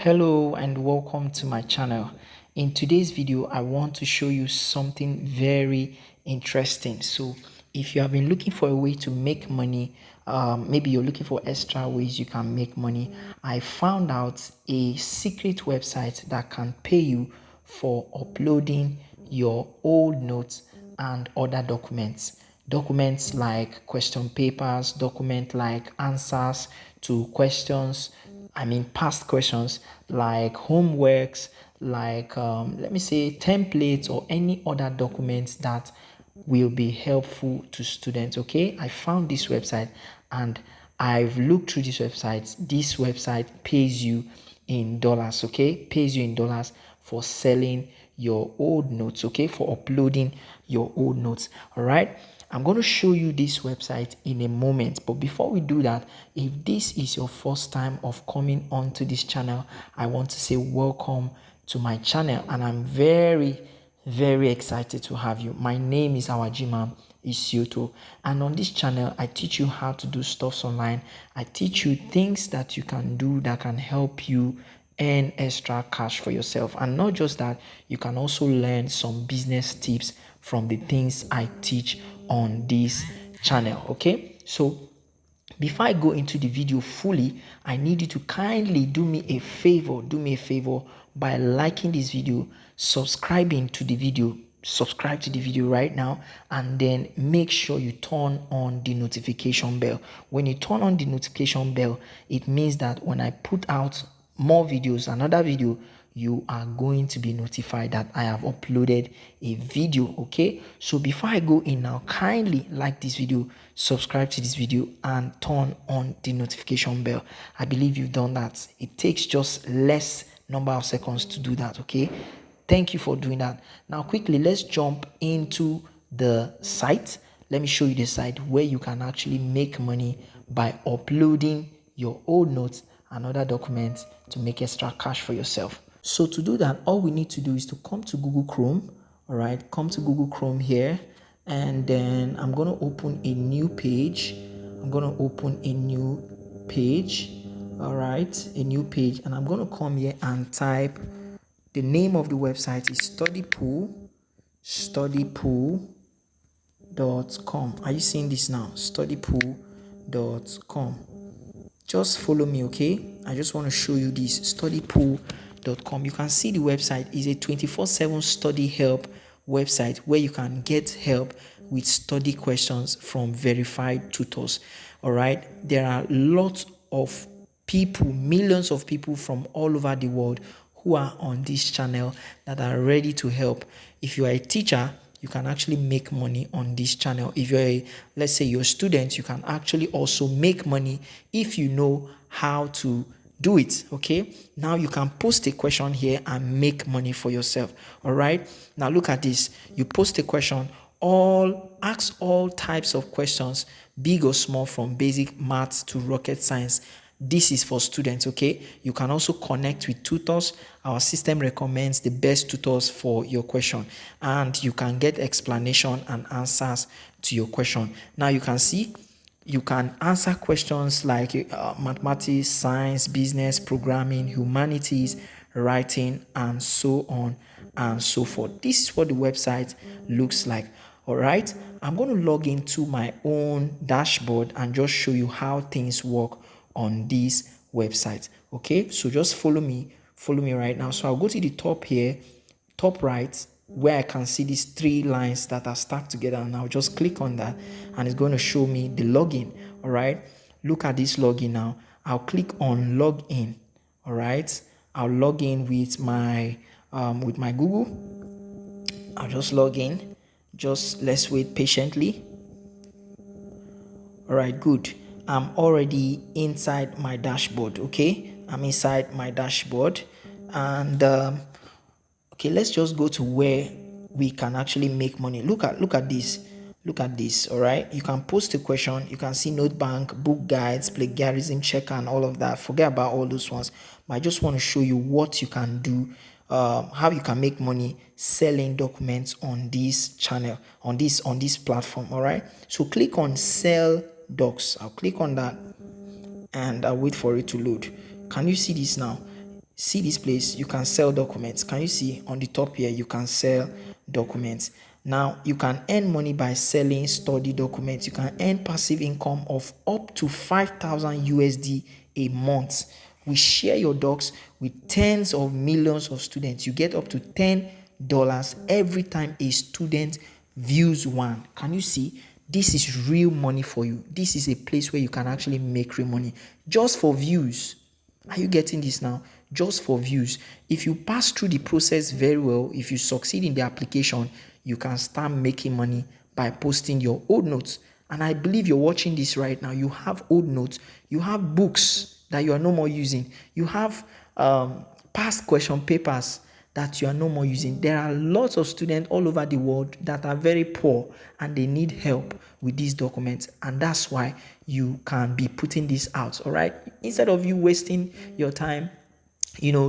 Hello and welcome to my channel. In today's video, I want to show you something very interesting. So if you have been looking for a way to make money, maybe you're looking for extra ways you can make money, I found out a secret website that can pay you for uploading your old notes and other documents like question papers, document like answers to questions, past questions like homeworks, like let me say templates or any other documents that will be helpful to students. Okay, I found this website and I've looked through this website. This website pays you in dollars. Okay, pays you in dollars for selling your old notes. Okay, for uploading your old notes. All right, I'm going to show you this website in a moment, but before we do that, if this is your first time of coming onto this channel, I want to say welcome to my channel, and I'm very excited to have you. My name is Awajima Isioto, and on this channel I teach you how to do stuffs online. I teach you things that you can do that can help you earn extra cash for yourself, and not just that, you can also learn some business tips from the things I teach on this channel. Okay, so before I go into the video fully, I need you to kindly do me a favor by liking this video, subscribe to the video right now, and then make sure you turn on the notification bell. When you turn on the notification bell, it means that when I put out more videos, another video, you are going to be notified that I have uploaded a video. Okay, so before I go in now, kindly like this video, subscribe to this video, and turn on the notification bell. I believe you've done that. It takes just less number of seconds to do that. Okay, thank you for doing that. Now quickly, let's jump into the site. Let me show you the site where you can actually make money by uploading your old notes and other documents to make extra cash for yourself. So to do that, all we need to do is to come to Google Chrome. All right, come to Google Chrome here, and then I'm going to open a new page. All right, a new page, and I'm going to come here and type the name of the website is studypool.com. Are you seeing this now? Studypool.com. Just follow me, okay? I just want to show you this studypool.com. You can see the website is a 24/7 study help website where you can get help with study questions from verified tutors. All right, there are lots of people, millions of people from all over the world who are on this channel that are ready to help. If you are a teacher, you can actually make money on this channel. If let's say you're a student, you can actually also make money if you know how to do it. Okay, now you can post a question here and make money for yourself. All right, now look at this. You post a question, ask all types of questions, big or small, from basic maths to rocket science. This is for students. Okay, you can also connect with tutors. Our system recommends the best tutors for your question, and you can get explanation and answers to your question. Now you can see you can answer questions like mathematics, science, business, programming, humanities, writing, and so on and so forth. This is what the website looks like. All right, I'm going to log into my own dashboard and just show you how things work on this website. Okay, so just follow me right now. So I'll go to the top here, top right, where I can see these three lines that are stuck together, and I'll just click on that and it's going to show me the login. All right, look at this login now. I'll click on login. All right, I'll log in with my Google. I'll just log in. Just let's wait patiently. All right, good. I'm already inside my dashboard. Okay, I'm inside my dashboard, and okay, let's just go to where we can actually make money. Look at this. All right, you can post a question. You can see note bank, book guides, plagiarism checker, and all of that. Forget about all those ones. But I just want to show you what you can do, how you can make money selling documents on this channel, on this platform. All right, so click on sell docs. I'll click on that and I'll wait for it to load. Can you see this now? See this place, you can sell documents. Can you see on the top here, you can sell documents. Now you can earn money by selling study documents. You can earn passive income of up to 5,000 USD a month. We share your docs with tens of millions of students. You get up to $10 every time a student views one. Can you see? This is real money for you. This is a place where you can actually make real money just for views. Are you getting this now? Just for views. If you pass through the process very well, if you succeed in the application, you can start making money by posting your old notes. And I believe you're watching this right now. You have old notes. You have books that you are no more using. You have past question papers that you are no more using. There are lots of students all over the world that are very poor and they need help with these documents, and that's why you can be putting this out. All right, instead of you wasting your time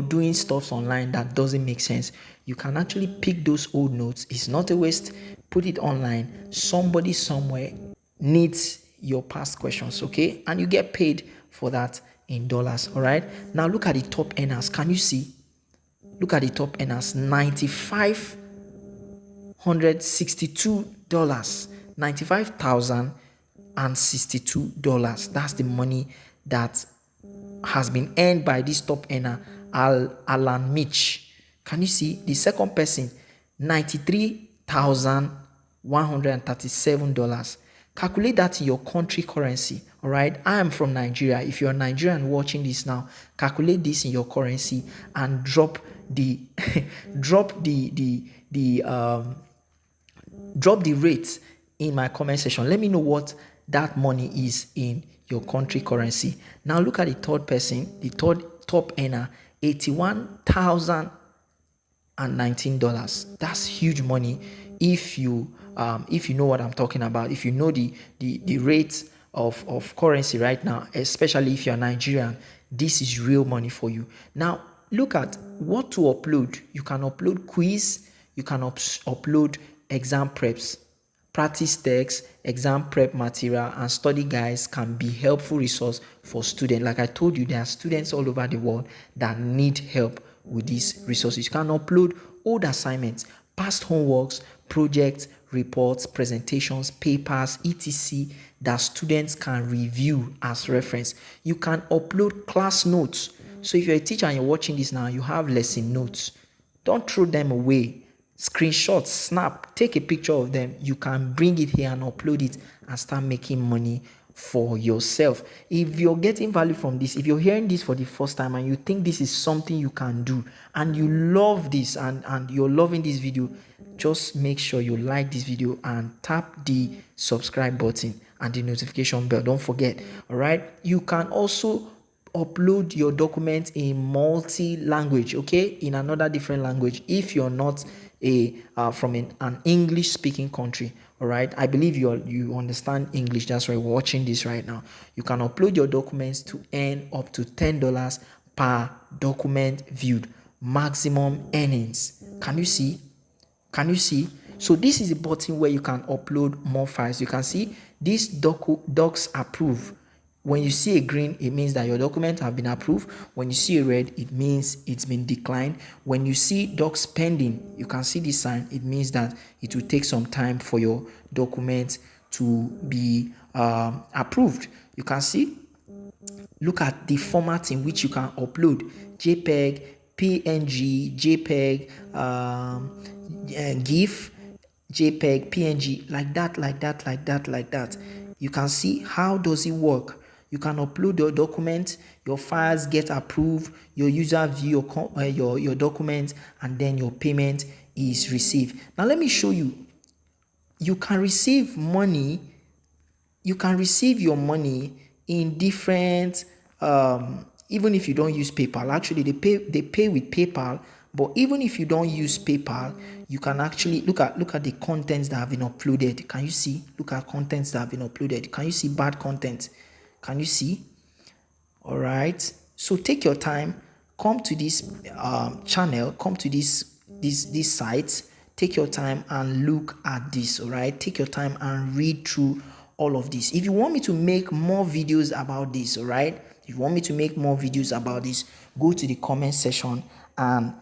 doing stuff online that doesn't make sense, you can actually pick those old notes. It's not a waste. Put it online. Somebody somewhere needs your past questions, okay, and you get paid for that in dollars. All right, now look at the top earners. Can you see? Look at the top earners, $9,562, $95,062. That's the money that has been earned by this top earner, Alan Mitch. Can you see? The second person, $93,137. Calculate that in your country currency. All right, I am from Nigeria. If you're Nigerian watching this now, calculate this in your currency and drop the drop the rate in my comment section. Let me know what that money is in your country currency. Now look at the third person, the third top earner, $81,019. That's huge money if you know what I'm talking about. If you know the rate of currency right now, especially if you're Nigerian, this is real money for you. Now look at what to upload. You can upload quiz, you can upload exam preps, practice text, exam prep material, and study guides can be helpful resource for students. Like I told you, there are students all over the world that need help with these resources. You can upload old assignments, past homeworks, projects, reports, presentations, papers, etc. that students can review as reference. You can upload class notes. So if you're a teacher and you're watching this now, you have lesson notes. Don't throw them away. Screenshot, snap, take a picture of them. You can bring it here and upload it and start making money for yourself. If you're getting value from this, if you're hearing this for the first time and you think this is something you can do and you love this and you're loving this video, just make sure you like this video and tap the subscribe button and the notification bell. Don't forget. All right, you can also upload your document in multi-language, okay, in another different language if you're not from an English speaking country. All right, I believe you understand English, that's why you're watching this right now. You can upload your documents to earn up to $10 per document viewed. Maximum earnings. Can you see? So this is the button where you can upload more files. You can see this docs approve. When you see a green, it means that your document have been approved. When you see a red, it means it's been declined. When you see docs pending, you can see this sign. It means that it will take some time for your document to be approved. You can see, look at the format in which you can upload: JPEG, PNG, JPEG, GIF, JPEG, PNG, like that. You can see how does it work. You can upload your document, your files get approved, your user view your document, and then your payment is received. Now let me show you. You can receive money. You can receive your money in different even if you don't use PayPal. Actually, they pay with PayPal. But even if you don't use PayPal, you can actually look at the contents that have been uploaded. Can you see? Look at contents that have been uploaded. Can you see bad content? Can you see? All right. So take your time. Come to this channel. Come to this site. Take your time and look at this. All right. Take your time and read through all of this. If you want me to make more videos about this, all right. If you want me to make more videos about this, go to the comment section and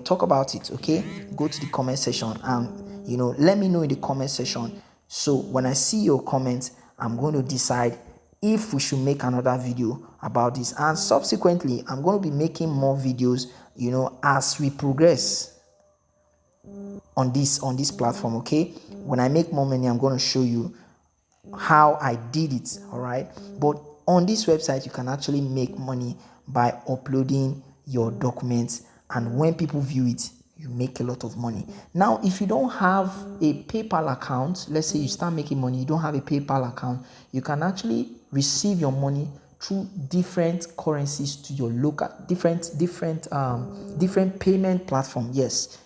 talk about it. Okay, go to the comment section and let me know in the comment section. So when I see your comments, I'm going to decide if we should make another video about this, and subsequently I'm going to be making more videos as we progress on this platform. Okay, when I make more money, I'm going to show you how I did it. All right, but on this website you can actually make money by uploading your documents, and when people view it, you make a lot of money. Now if you don't have a PayPal account, let's say you start making money, you don't have a PayPal account, you can actually receive your money through different currencies to your local different payment platform. Yes,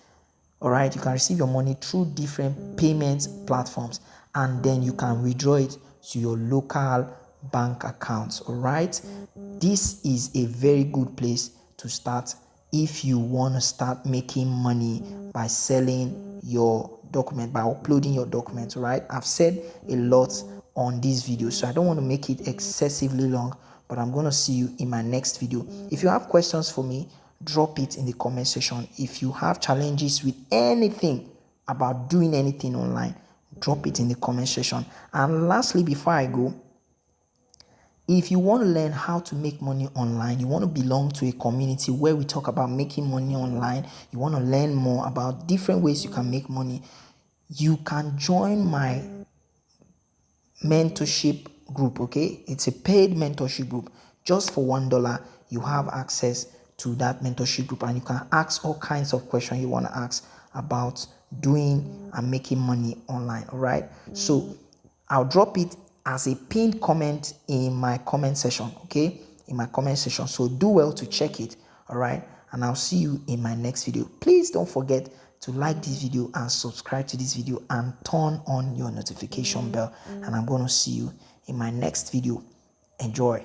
all right, you can receive your money through different payment platforms, and then you can withdraw it to your local bank accounts. All right, this is a very good place to start if you want to start making money by selling your document, by uploading your documents. All right, I've said a lot on this video, so I don't want to make it excessively long, but I'm going to see you in my next video. If you have questions for me, drop it in the comment section. If you have challenges with anything about doing anything online, drop it in the comment section. And lastly, before I go, if you want to learn how to make money online, you want to belong to a community where we talk about making money online, you want to learn more about different ways you can make money, you can join my mentorship group. Okay, it's a paid mentorship group. Just for $1 you have access to that mentorship group, and you can ask all kinds of questions you want to ask about doing and making money online. All right, so I'll drop it as a pinned comment in my comment section. Okay, in my comment section, so do well to check it. All right, and I'll see you in my next video. Please don't forget to like this video and subscribe to this video and turn on your notification bell, and I'm going to see you in my next video. Enjoy.